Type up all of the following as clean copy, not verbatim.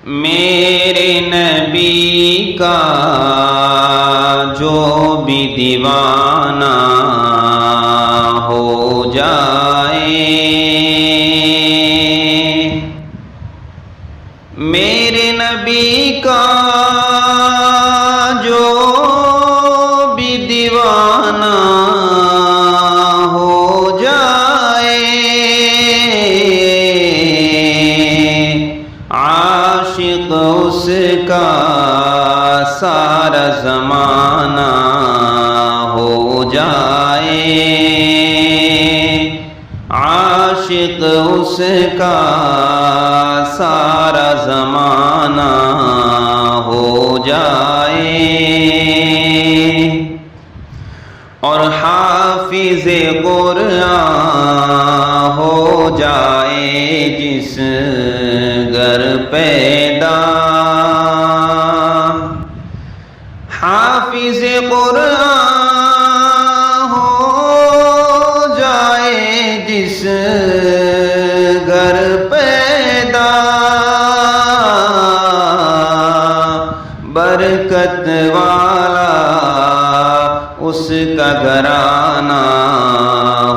میرے نبی کا جو بھی دیوانہ ہو جائے، میرے نبی کا جو بھی دیوانہ ہو جائے، عاشق اس کا سارا زمانہ ہو جائے، عاشق اس کا سارا زمانہ ہو جائے، اور حافظ قرآن ہو جائے جس گھر پیدا، حافظ قرآن ہو جائے جس گھر پیدا، برکت والا اس کا گھرانہ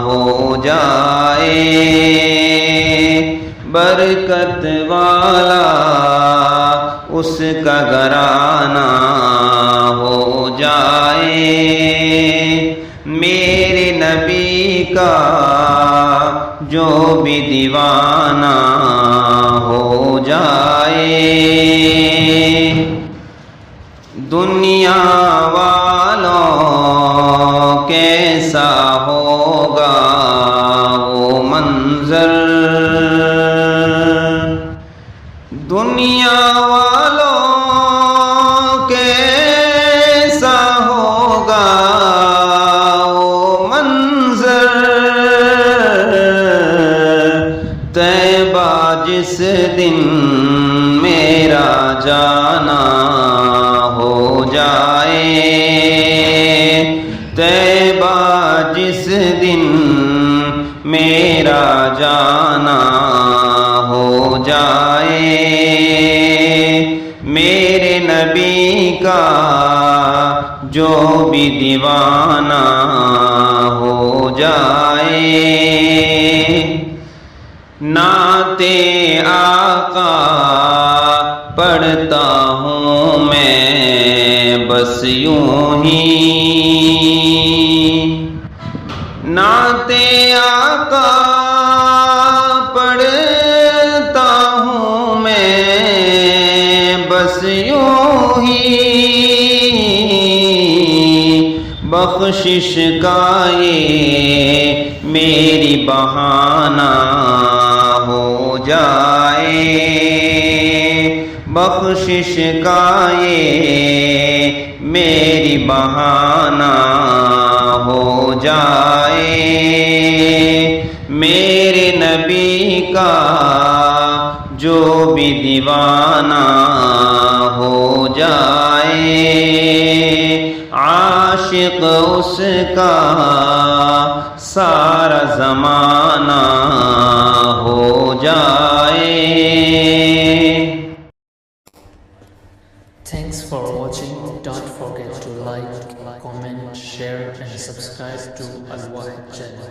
ہو جائے، برکت والا اس کا گھرانہ ہو جائے، میرے نبی کا جو بھی دیوانہ ہو جائے۔ دنیا والوں کیسا ہوگا وہ منظر، دنیا والوں کیسا ہوگا وہ منظر، طیبہ جس دن میرا جانا ہو جائے، طیبہ جس دن میرا جانا ہو جائے، میرے نبی کا جو بھی دیوانہ ہو جائے، نعت آقا پڑھتا ہوں میں بس یوں ہی، نعت آقا پڑھتا ہوں میں بس یوں ہی، بخشش کا یہ میری بہانہ ہو جائے، بخشش کا یہ میری بہانہ ہو جائے، میرے نبی کا جو بھی دیوانہ ہو جائے، عاشق اس کا سارا زمانہ ہو جائے۔ Thanks for watching. Don't forget to like, comment, share and subscribe to Al Wahid channel.